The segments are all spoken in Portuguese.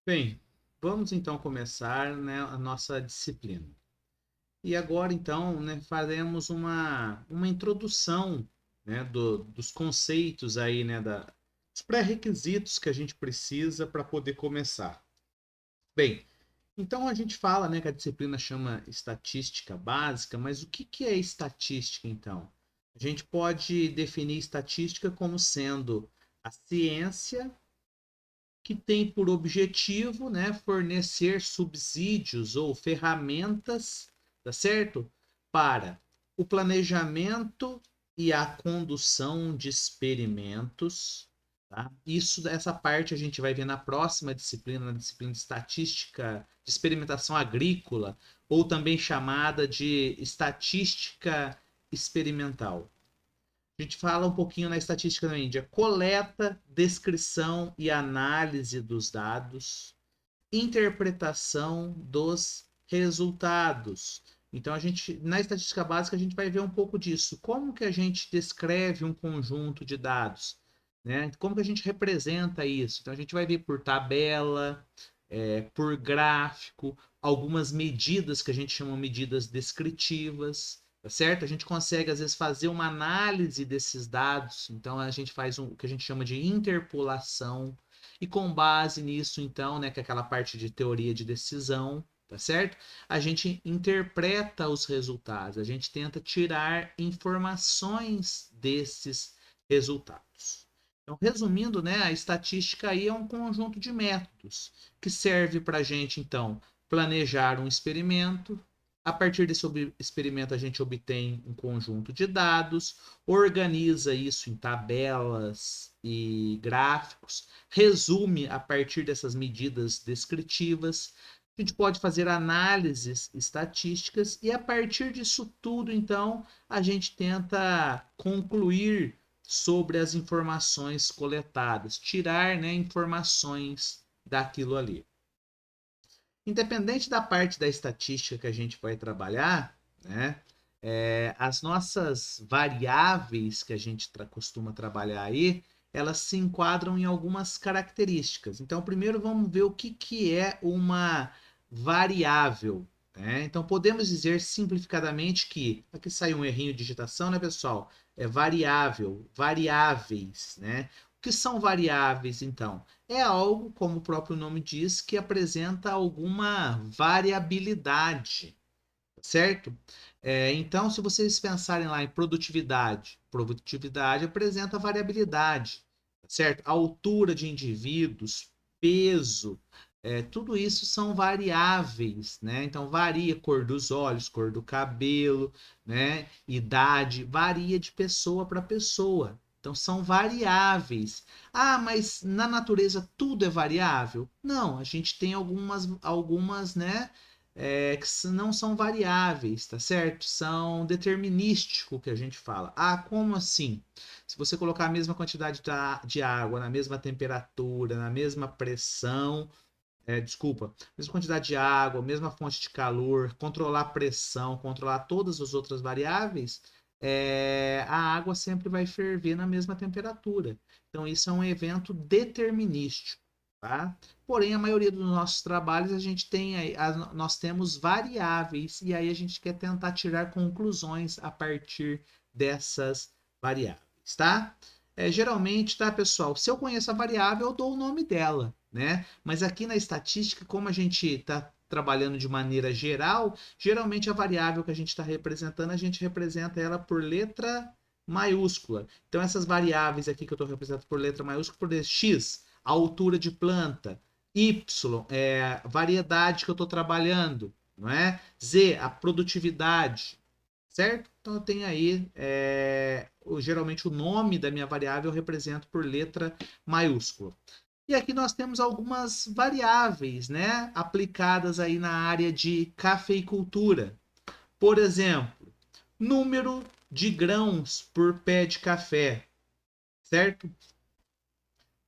Bem, vamos então começar, né, a nossa disciplina. E agora então, né, faremos uma introdução, né, dos conceitos aí, né, dos pré-requisitos que a gente precisa para poder começar. Bem, então a gente fala, né, que a disciplina chama estatística básica, mas o que é estatística então? A gente pode definir estatística como sendo a ciência que tem por objetivo, né, fornecer subsídios ou ferramentas, tá certo? Para o planejamento e a condução de experimentos, tá? Isso, essa parte a gente vai ver na próxima disciplina, na disciplina de estatística de experimentação agrícola, ou também chamada de estatística experimental. A gente fala um pouquinho na estatística da Índia: coleta, descrição e análise dos dados, interpretação dos resultados. Então a gente na estatística básica a gente vai ver um pouco disso, como que a gente descreve um conjunto de dados, né? Como que a gente representa isso? Então a gente vai ver por tabela, por gráfico, algumas medidas que a gente chama de medidas descritivas, tá certo? A gente consegue às vezes fazer uma análise desses dados, então a gente faz o que a gente chama de interpolação, e com base nisso, então, né, que é aquela parte de teoria de decisão, tá certo? A gente interpreta os resultados, a gente tenta tirar informações desses resultados. Então, resumindo, né, a estatística aí é um conjunto de métodos que serve para a gente, então, planejar um experimento. A partir desse experimento, a gente obtém um conjunto de dados, organiza isso em tabelas e gráficos, resume a partir dessas medidas descritivas. A gente pode fazer análises estatísticas e, a partir disso tudo, então, a gente tenta concluir sobre as informações coletadas, tirar, né, informações daquilo ali. Independente da parte da estatística que a gente vai trabalhar, né, as nossas variáveis que a gente costuma trabalhar aí, elas se enquadram em algumas características. Então, primeiro vamos ver o que é uma variável. Né? Então, podemos dizer simplificadamente que, aqui saiu um errinho de digitação, né, pessoal? É variável, variáveis, né? O que são variáveis, então? É algo, como o próprio nome diz, que apresenta alguma variabilidade, certo? Então, se vocês pensarem lá em produtividade, produtividade apresenta variabilidade, certo? A altura de indivíduos, peso, tudo isso são variáveis, né? Então varia cor dos olhos, cor do cabelo, né? Idade, varia de pessoa para pessoa. Então são variáveis. Ah, mas na natureza tudo é variável? Não, a gente tem algumas, né? Que não são variáveis, tá certo? São determinístico que a gente fala. Ah, como assim? Se você colocar a mesma quantidade de água, na mesma temperatura, na mesma pressão, desculpa, mesma quantidade de água, mesma fonte de calor, controlar a pressão, controlar todas as outras variáveis, a água sempre vai ferver na mesma temperatura. Então, isso é um evento determinístico. Tá? Porém, a maioria dos nossos trabalhos a gente tem nós temos variáveis e aí a gente quer tentar tirar conclusões a partir dessas variáveis, tá? Geralmente, tá, pessoal? Se eu conheço a variável, eu dou o nome dela, né? Mas aqui na estatística, como a gente está trabalhando de maneira geral, geralmente a variável que a gente está representando, a gente representa ela por letra maiúscula. Então, essas variáveis aqui que eu estou representando por letra maiúscula, por x, a altura de planta, y, a variedade que eu estou trabalhando, não é? Z, a produtividade, certo? Então eu tenho aí, geralmente o nome da minha variável eu represento por letra maiúscula. E aqui nós temos algumas variáveis, né, aplicadas aí na área de cafeicultura. Por exemplo, número de grãos por pé de café, certo?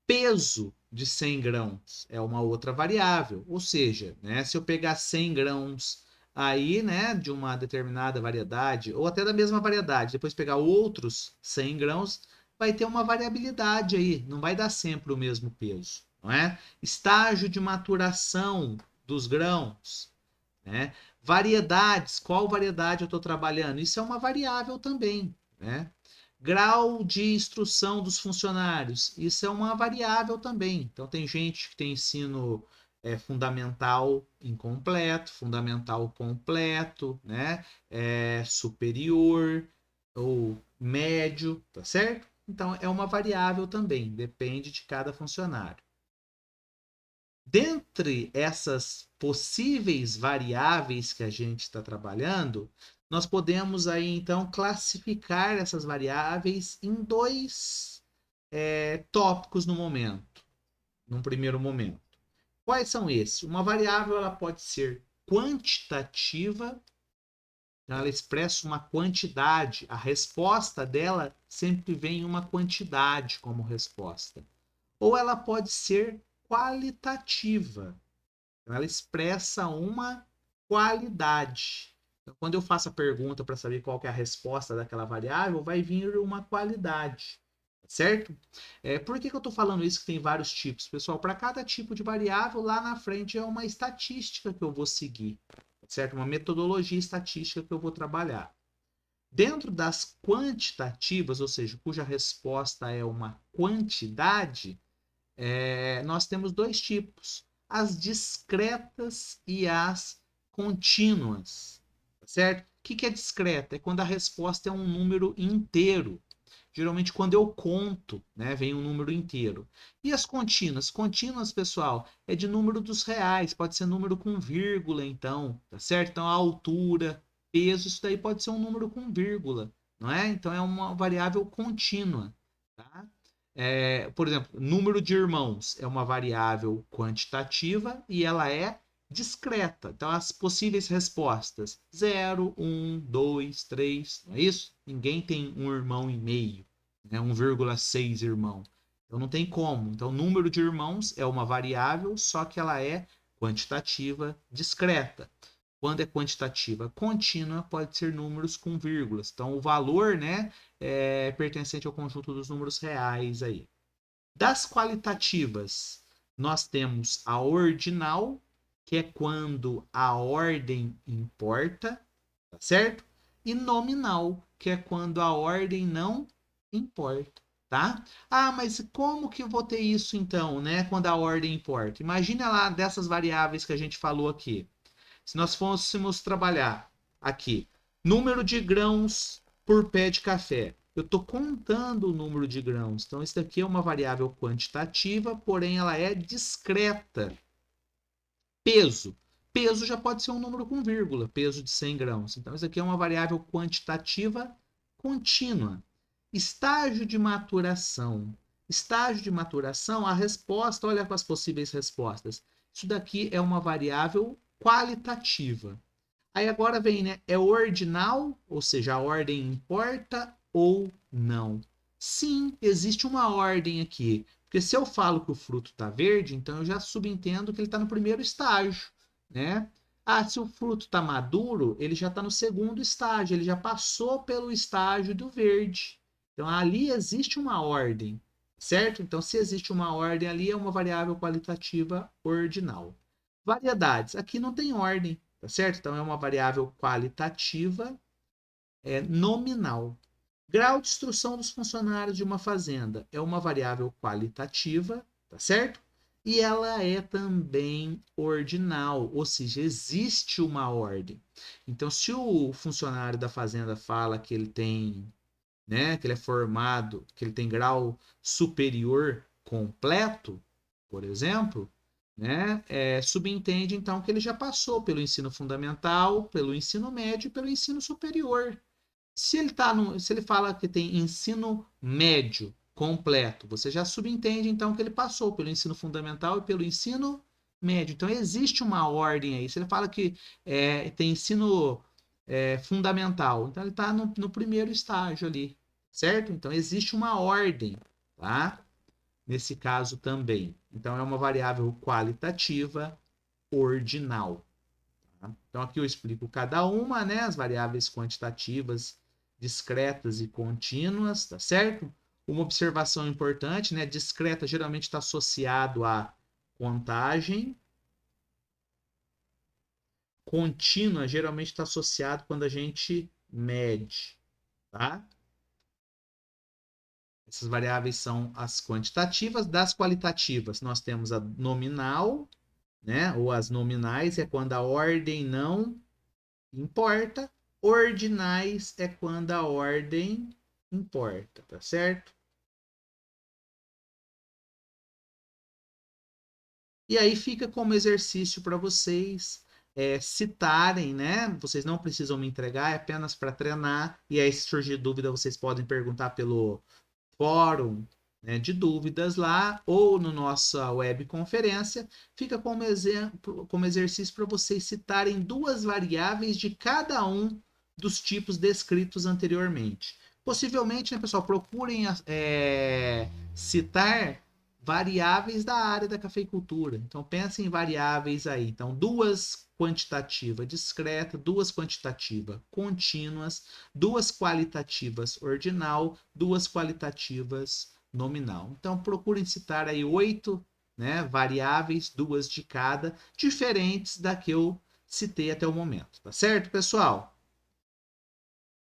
Peso de 100 grãos é uma outra variável, ou seja, né, se eu pegar 100 grãos aí, né, de uma determinada variedade, ou até da mesma variedade, depois pegar outros 100 grãos, vai ter uma variabilidade aí, não vai dar sempre o mesmo peso. não é? Estágio de maturação dos grãos, né? Variedades, qual variedade eu estou trabalhando? Isso é uma variável também, né? Grau de instrução dos funcionários, isso é uma variável também. Então, tem gente que tem ensino fundamental incompleto, fundamental completo, né? Superior ou médio, tá certo? Então, é uma variável também, depende de cada funcionário. Dentre essas possíveis variáveis que a gente está trabalhando, nós podemos aí então classificar essas variáveis em dois tópicos no momento, num primeiro momento. Quais são esses? Uma variável ela pode ser quantitativa, então ela expressa uma quantidade, a resposta dela sempre vem em uma quantidade como resposta. Ou ela pode ser qualitativa, ela expressa uma qualidade. Então, quando eu faço a pergunta para saber qual que é a resposta daquela variável, vai vir uma qualidade, certo? Por que eu estou falando isso que tem vários tipos? Pessoal, para cada tipo de variável, lá na frente é uma estatística que eu vou seguir, certo? Uma metodologia estatística que eu vou trabalhar. Dentro das quantitativas, ou seja, cuja resposta é uma quantidade, nós temos dois tipos, as discretas e as contínuas, certo? O que é discreta? É quando a resposta é um número inteiro. Geralmente, quando eu conto, né, vem um número inteiro. E as contínuas? Contínuas, pessoal, é de número dos reais, pode ser número com vírgula, então, tá certo? Então, a altura, peso, isso daí pode ser um número com vírgula, não é? Então, é uma variável contínua, tá? Por exemplo, número de irmãos é uma variável quantitativa e ela é discreta. Então, as possíveis respostas: 0, 1, 2, 3, não é isso? Ninguém tem um irmão e meio, né? 1,6 irmão. Então, não tem como. Então, número de irmãos é uma variável, só que ela é quantitativa discreta. Quando é quantitativa contínua, pode ser números com vírgulas. Então, o valor, né, é pertencente ao conjunto dos números reais aí. Das qualitativas, nós temos a ordinal, que é quando a ordem importa, tá certo? E nominal, que é quando a ordem não importa, tá? Ah, mas como que eu vou ter isso então, né, quando a ordem importa? Imagina lá dessas variáveis que a gente falou aqui. Se nós fôssemos trabalhar aqui, número de grãos por pé de café, eu estou contando o número de grãos. Então, isso daqui é uma variável quantitativa, porém ela é discreta. Peso. Peso já pode ser um número com vírgula, peso de 100 grãos. Então, isso aqui é uma variável quantitativa contínua. Estágio de maturação. Estágio de maturação, a resposta, olha com as possíveis respostas. Isso daqui é uma variável qualitativa. Aí agora vem, né? É ordinal, ou seja, a ordem importa ou não? Sim, existe uma ordem aqui. Porque se eu falo que o fruto está verde, então eu já subentendo que ele está no primeiro estágio, né? Ah, se o fruto está maduro, ele já está no segundo estágio, ele já passou pelo estágio do verde. Então ali existe uma ordem, certo? Então se existe uma ordem ali, é uma variável qualitativa ordinal. Variedades, aqui não tem ordem, tá certo? Então é uma variável qualitativa nominal. Grau de instrução dos funcionários de uma fazenda é uma variável qualitativa, tá certo? E ela é também ordinal, ou seja, existe uma ordem. Então, se o funcionário da fazenda fala que ele tem, né, que ele é formado, que ele tem grau superior completo, por exemplo, né, subentende então que ele já passou pelo ensino fundamental, pelo ensino médio e pelo ensino superior. Se ele fala que tem ensino médio completo, você já subentende então que ele passou pelo ensino fundamental e pelo ensino médio. Então existe uma ordem aí. Se ele fala que tem ensino fundamental, então ele está no primeiro estágio ali, certo? Então existe uma ordem, tá? Nesse caso também. Então é uma variável qualitativa ordinal. Tá? Então aqui eu explico cada uma, né? As variáveis quantitativas discretas e contínuas, tá certo? Uma observação importante, né? Discreta geralmente está associado a contagem. Contínua geralmente está associado quando a gente mede, tá? Essas variáveis são as quantitativas. Das qualitativas, nós temos a nominal, né? Ou as nominais é quando a ordem não importa. Ordinais é quando a ordem importa, tá certo? E aí fica como exercício para vocês citarem, né? Vocês não precisam me entregar, é apenas para treinar. E aí, se surgir dúvida, vocês podem perguntar pelo fórum, né, de dúvidas lá ou no nossa webconferência. Fica como exemplo, como exercício para vocês citarem duas variáveis de cada um dos tipos descritos anteriormente. Possivelmente, né, pessoal, procurem citar variáveis da área da cafeicultura. Então, pensem em variáveis aí. Então, duas quantitativas discreta, duas quantitativas contínuas, duas qualitativas ordinal, duas qualitativas nominal. Então, procurem citar aí 8, né, variáveis, duas de cada, diferentes da que eu citei até o momento. Tá certo, pessoal?